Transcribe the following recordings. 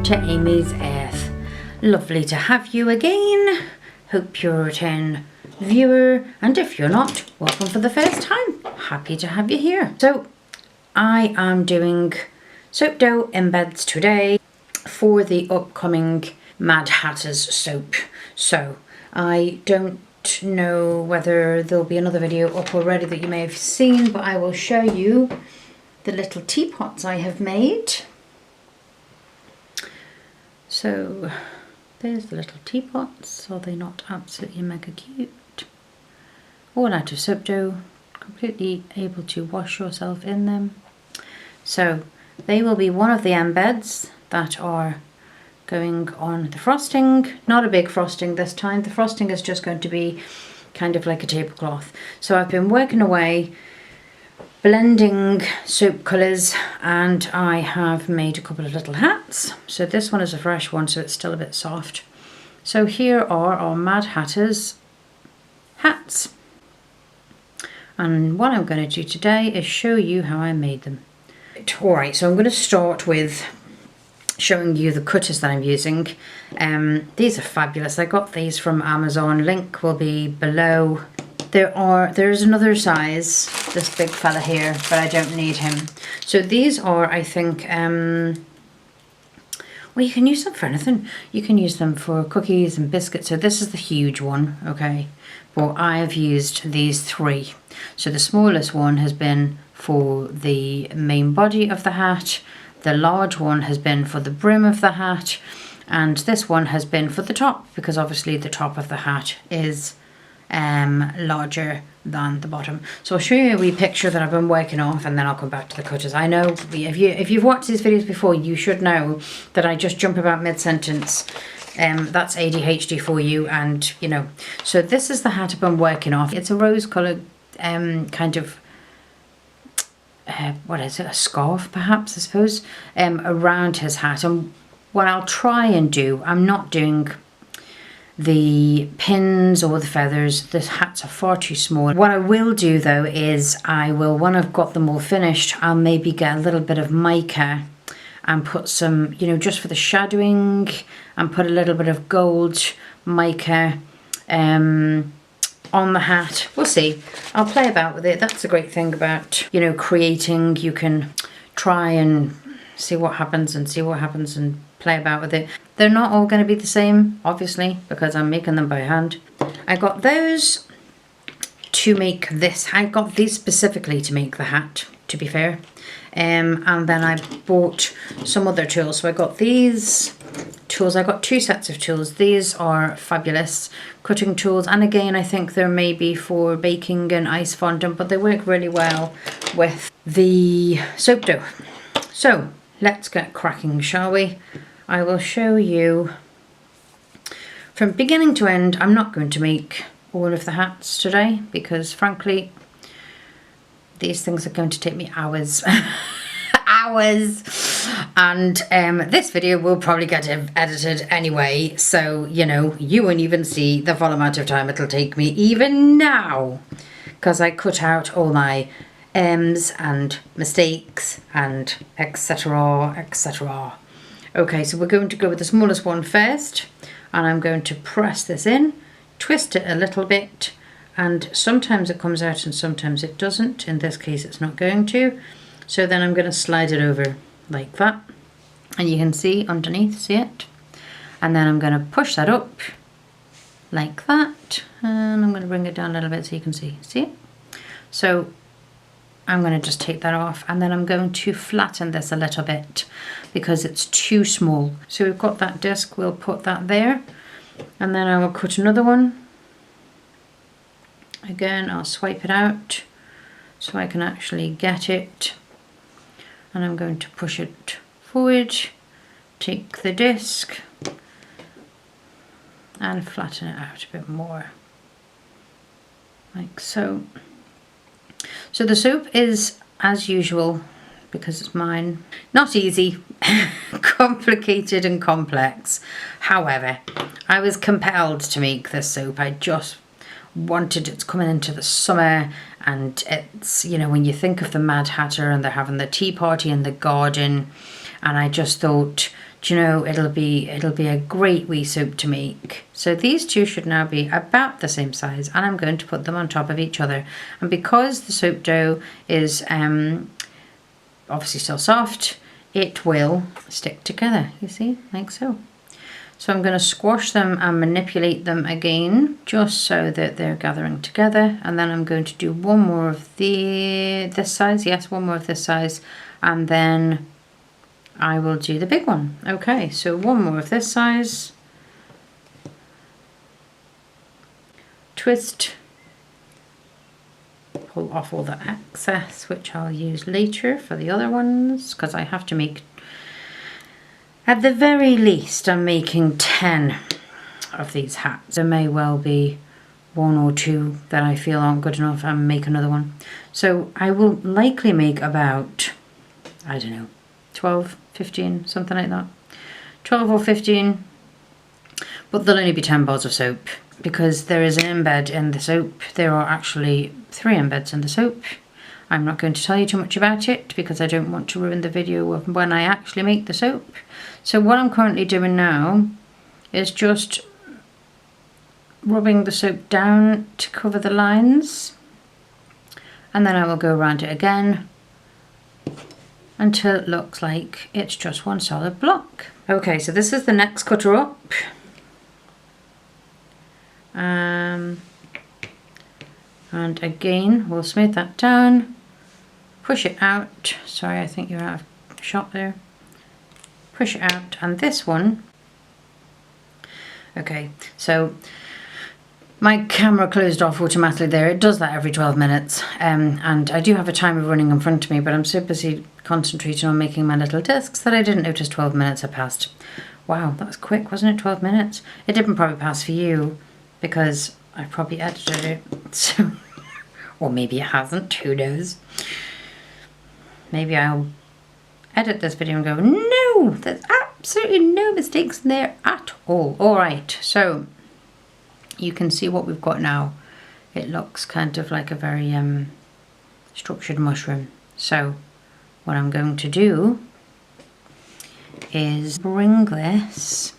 to Amy's Earth. Lovely to have you again. Hope you're a return viewer, and if you're not, welcome for the first time. Happy to have you here. So I am doing soap dough embeds today for the upcoming Mad Hatter's soap. So I don't know whether there'll be another video up already that you may have seen, but I will show you the little teapots I have made. So there's the little teapots. Are they not absolutely mega cute? All out of soap dough, completely able to wash yourself in them. So they will be one of the embeds that are going on the frosting. Not a big frosting this time. The frosting is just going to be kind of like a tablecloth. So I've been working away, blending soap colours, and I have made a couple of little hats. So this one is a fresh one, so it's still a bit soft. So here are our Mad Hatter's hats. And what I'm going to do today is show you how I made them. Alright, so I'm going to start with showing you the cutters that I'm using. These are fabulous. I got these from Amazon. Link will be below. There's another size, this big fella here, but I don't need him. So these are, I think, well, you can use them for anything. You can use them for cookies and biscuits. So this is the huge one, okay? But I have used these three. So the smallest one has been for the main body of the hat. The large one has been for the brim of the hat, and this one has been for the top, because obviously the top of the hat is larger than the bottom. So I'll show you a wee picture that I've been working off, and then I'll come back to the cutters. I know if you've watched these videos before, you should know that I just jump about mid-sentence. That's ADHD for you, and you know. So this is the hat I've been working off. It's a rose coloured kind of what is it, a scarf perhaps, I suppose, around his hat. And what I'll try and do, I'm not doing the pins or the feathers. The hats are far too small. What I will do though is I will, when I've got them all finished, I'll maybe get a little bit of mica and put some, you know, just for the shadowing, and put a little bit of gold mica on the hat. We'll see. I'll play about with it. That's the great thing about, you know, creating. You can try and see what happens and play about with it. They're not all going to be the same, obviously, because I'm making them by hand. I got those to make this. I got these specifically to make the hat, to be fair. And then I bought some other tools. So I got these tools. I got two sets of tools. These are fabulous cutting tools, and again I think they're maybe for baking and ice fondant, but they work really well with the soap dough. So let's get cracking, shall we? I will show you from beginning to end. I'm not going to make all of the hats today because frankly these things are going to take me hours. Hours. And this video will probably get edited anyway, so you know, you won't even see the full amount of time it'll take me even now, because I cut out all my M's and mistakes and etc, etc. Okay, so we're going to go with the smallest one first, and I'm going to press this in, twist it a little bit, and sometimes it comes out and sometimes it doesn't. In this case it's not going to. So then I'm going to slide it over like that, and you can see underneath, see it? And then I'm going to push that up like that, and I'm going to bring it down a little bit so you can see it? So I'm going to just take that off, and then I'm going to flatten this a little bit because it's too small. So we've got that disc, we'll put that there, and then I will cut another one. Again, I'll swipe it out so I can actually get it. And I'm going to push it forward, take the disc and flatten it out a bit more, like so. So the soap is, as usual, because it's mine, not easy, complicated and complex. However, I was compelled to make this soap. I just wanted, it's coming into the summer, and it's, you know, when you think of the Mad Hatter and they're having the tea party in the garden, and I just thought do you know, it'll be a great wee soap to make. So these two should now be about the same size, and I'm going to put them on top of each other. And because the soap dough is obviously still soft, it will stick together, you see, like so. So I'm going to squash them and manipulate them again, just so that they're gathering together. And then I'm going to do one more of this size, yes, one more of this size, and then I will do the big one. Okay, so one more of this size. Twist. Pull off all the excess, which I'll use later for the other ones, because I have to make, at the very least, I'm making 10 of these hats. There may well be 1 or 2 that I feel aren't good enough and make another one. So I will likely make about, I don't know, 12, 15, something like that. 12 or 15, but there'll only be 10 bars of soap because there is an embed in the soap. There are actually 3 embeds in the soap. I'm not going to tell you too much about it because I don't want to ruin the video of when I actually make the soap. So what I'm currently doing now is just rubbing the soap down to cover the lines, and then I will go around it again until it looks like it's just one solid block. Okay, so this is the next cutter up. And again, we'll smooth that down, push it out. Sorry, I think you're out of shot there. Push it out, and this one, okay, so my camera closed off automatically there. It does that every 12 minutes, and I do have a timer running in front of me, but I'm so busy concentrating on making my little discs that I didn't notice 12 minutes had passed. Wow, that was quick, wasn't it? 12 minutes. It didn't probably pass for you because I probably edited it, so, or maybe it hasn't, who knows. Maybe I'll edit this video and go, no, there's absolutely no mistakes in there at all. All right, so you can see what we've got now. It looks kind of like a very structured mushroom. So what I'm going to do is bring this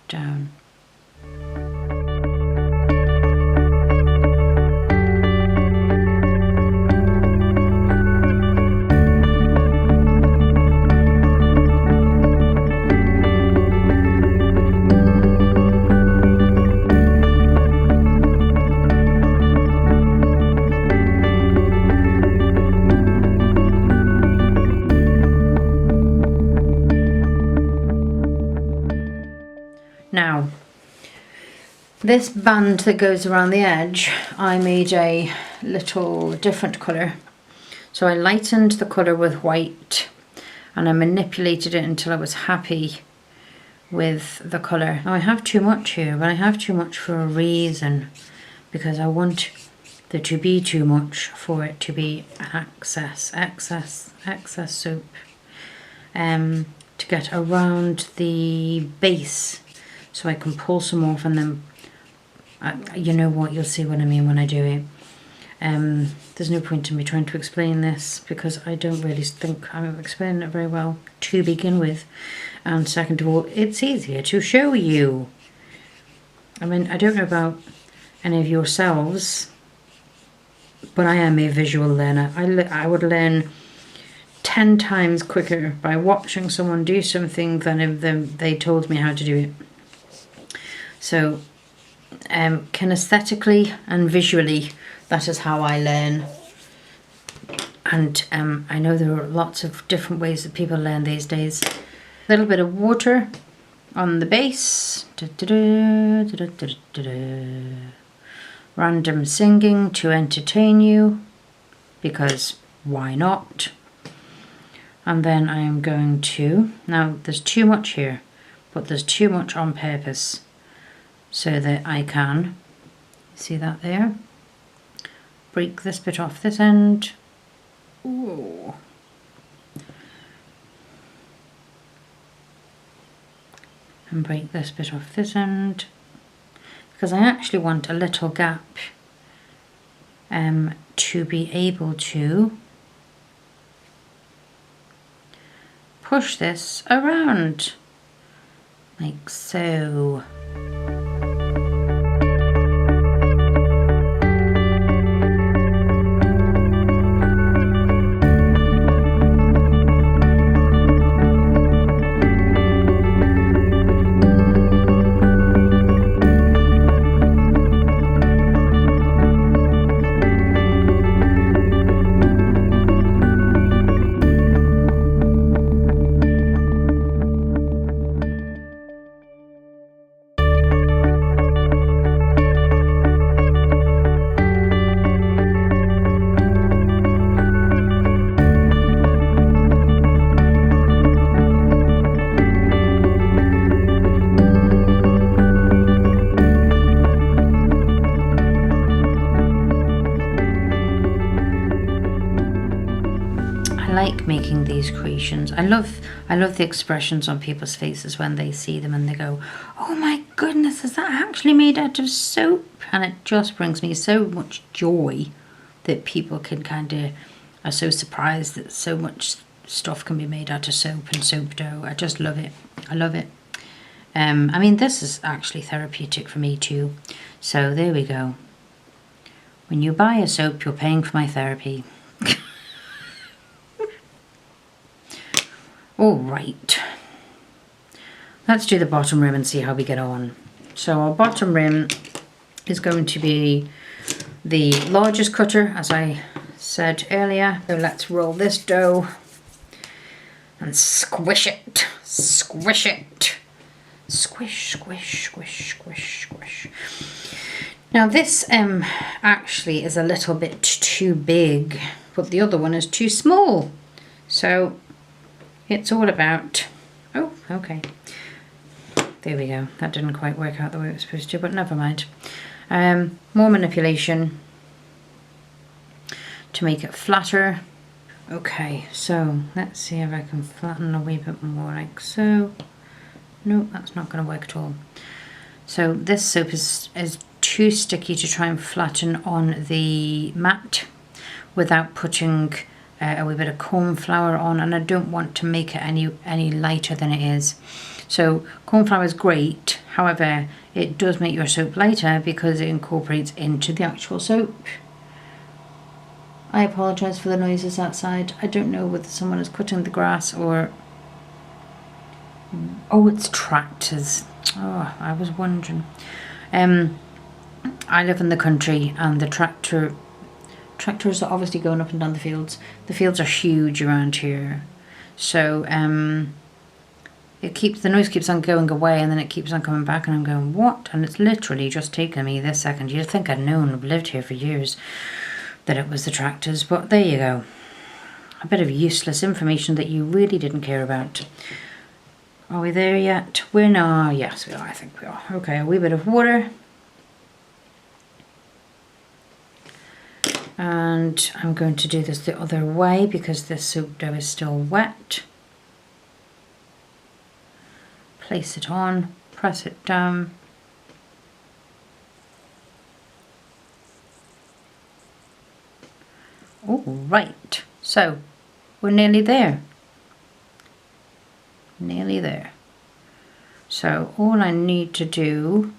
down. Now, this band that goes around the edge, I made a little different colour. So I lightened the colour with white and I manipulated it until I was happy with the colour. Now I have too much here, but I have too much for a reason, because I want there to be too much for it to be excess soap to get around the base. So I can pull some off and then, you know what, you'll see what I mean when I do it. There's no point in me trying to explain this because I don't really think I'm explaining it very well to begin with. And second of all, it's easier to show you. I mean, I don't know about any of yourselves, but I am a visual learner. I would learn 10 times quicker by watching someone do something than if they told me how to do it. So, kinesthetically and visually, that is how I learn. And I know there are lots of different ways that people learn these days. A little bit of water on the base. Random singing to entertain you, because why not? And then I am going to, now there's too much here, but there's too much on purpose, so that I can, see that there? Break this bit off this end. Ooh. And break this bit off this end, because I actually want a little gap to be able to push this around like so. Like making these creations. I love the expressions on people's faces when they see them and they go, oh my goodness, is that actually made out of soap? And it just brings me so much joy that people can kind of are so surprised that so much stuff can be made out of soap and soap dough. I just love it. I love it. I mean, this is actually therapeutic for me too. So there we go. When you buy a soap, you're paying for my therapy. All right, let's do the bottom rim and see how we get on. So our bottom rim is going to be the largest cutter, as I said earlier. So let's roll this dough and squish it, squish it. Squish, squish, squish, squish, squish. Now this actually is a little bit too big, but the other one is too small. So it's all about, oh, okay. There we go. That didn't quite work out the way it was supposed to, but never mind. More manipulation to make it flatter. Okay, so let's see if I can flatten a wee bit more like so. No, that's not going to work at all. So this soap is too sticky to try and flatten on the mat without putting a wee bit of corn flour on, and I don't want to make it any lighter than it is. So corn flour is great, however it does make your soap lighter because it incorporates into the actual soap. I apologise for the noises outside. I don't know whether someone is cutting the grass or... oh, it's tractors. Oh, I was wondering. I live in the country and the tractors are obviously going up and down the fields. The fields are huge around here, so the noise keeps on going away and then it keeps on coming back, and I'm going, what? And it's literally just taken me this second. You'd think I'd known, I've lived here for years, that it was the tractors, but there you go. A bit of useless information that you really didn't care about. Are we there yet? We're not. Yes, we are. I think we are. Okay, a wee bit of water. And I'm going to do this the other way because this soap dough is still wet. Place it on, press it down. All right, so we're nearly there. Nearly there. So all I need to do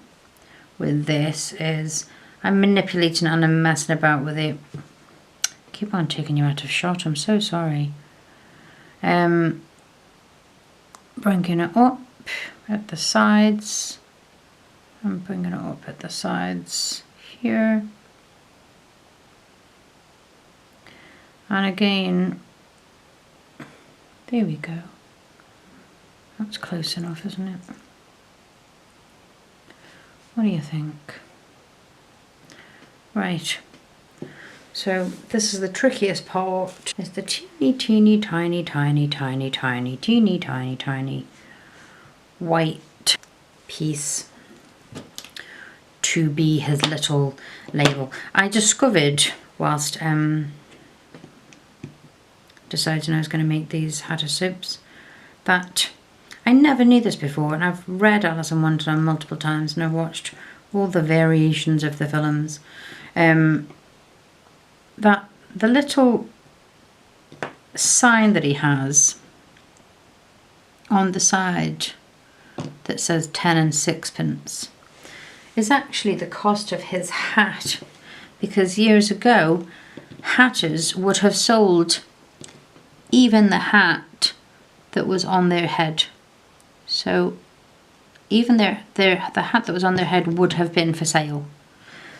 with this is I'm manipulating and I'm messing about with it. Keep on taking you out of shot, I'm so sorry. Bringing it up at the sides. I'm bringing it up at the sides here. And again, there we go. That's close enough, isn't it? What do you think? Right, so this is the trickiest part. It's the teeny tiny white piece to be his little label. I discovered whilst deciding I was going to make these hatter soaps that I never knew this before, and I've read Alice in Wonderland multiple times and I've watched all the variations of the films. That the little sign that he has on the side that says 10 and sixpence is actually the cost of his hat, because years ago hatters would have sold even the hat that was on their head. So even the hat that was on their head would have been for sale.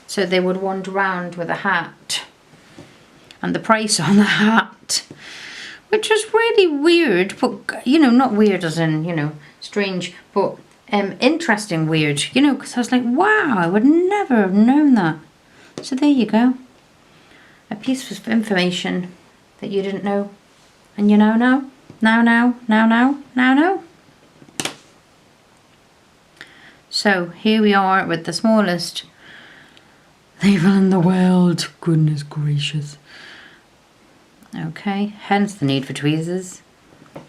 So they would wander around with a hat and the price on the hat, which was really weird, but you know, not weird as in, you know, strange, but interesting weird, you know, because I was like, wow, I would never have known that. So there you go, a piece of information that you didn't know, and you know now. So here we are with the smallest label in the world. Goodness gracious. Okay, hence the need for tweezers.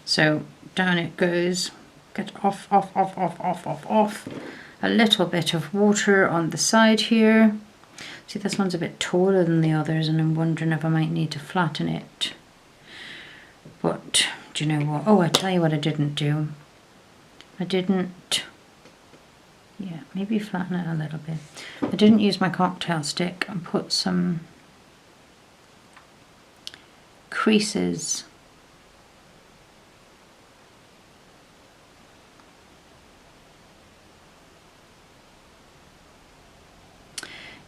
So down it goes. Get off. A little bit of water on the side here. See, this one's a bit taller than the others, and I'm wondering if I might need to flatten it. But do you know what? Oh, I tell you what I didn't do. Yeah, maybe flatten it a little bit. I didn't use my cocktail stick and put some creases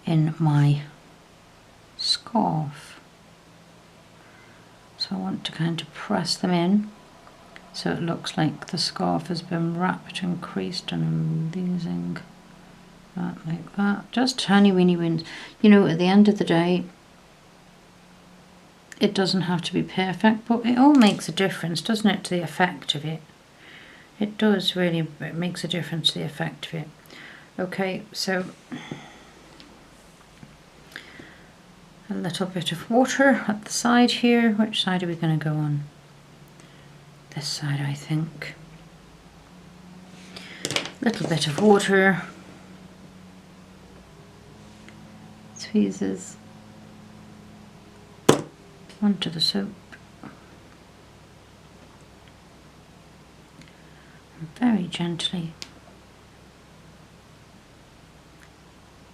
in my scarf. So I want to kind of press them in so it looks like the scarf has been wrapped and creased, and I'm using that like that. Just tiny weeny wins. You know, at the end of the day, it doesn't have to be perfect, but it all makes a difference, doesn't it, to the effect of it? It does really, it makes a difference to the effect of it. Okay, so a little bit of water at the side here. Which side are we going to go on? This side, I think. Little bit of water. Tweezers. Onto the soap. And very gently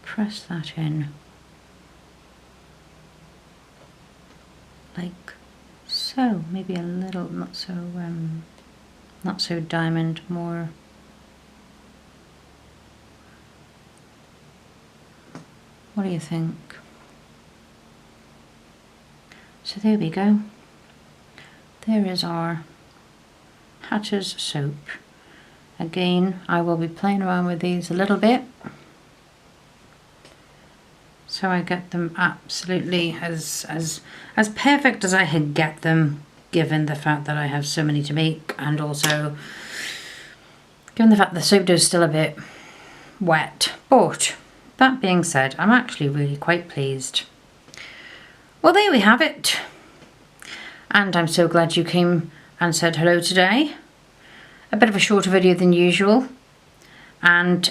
press that in. Like so, maybe a little, not so diamond, more what do you think? So there we go. There is our Hatter's soap. Again, I will be playing around with these a little bit, so I get them absolutely as perfect as I can get them, given the fact that I have so many to make, and also given the fact the soap dough is still a bit wet. But that being said, I'm actually really quite pleased. Well, there we have it, and I'm so glad you came and said hello today. A bit of a shorter video than usual, and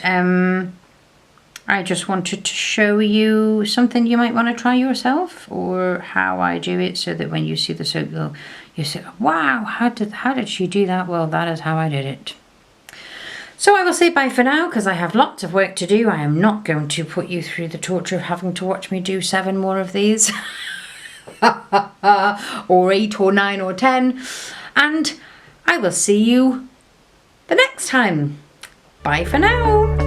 I just wanted to show you something you might want to try yourself, or how I do it, so that when you see the soap you say, wow, how did she do that? Well, that is how I did it. So I will say bye for now, because I have lots of work to do. I am not going to put you through the torture of having to watch me do 7 more of these or 8 or 9 or 10, and I will see you the next time. Bye for now.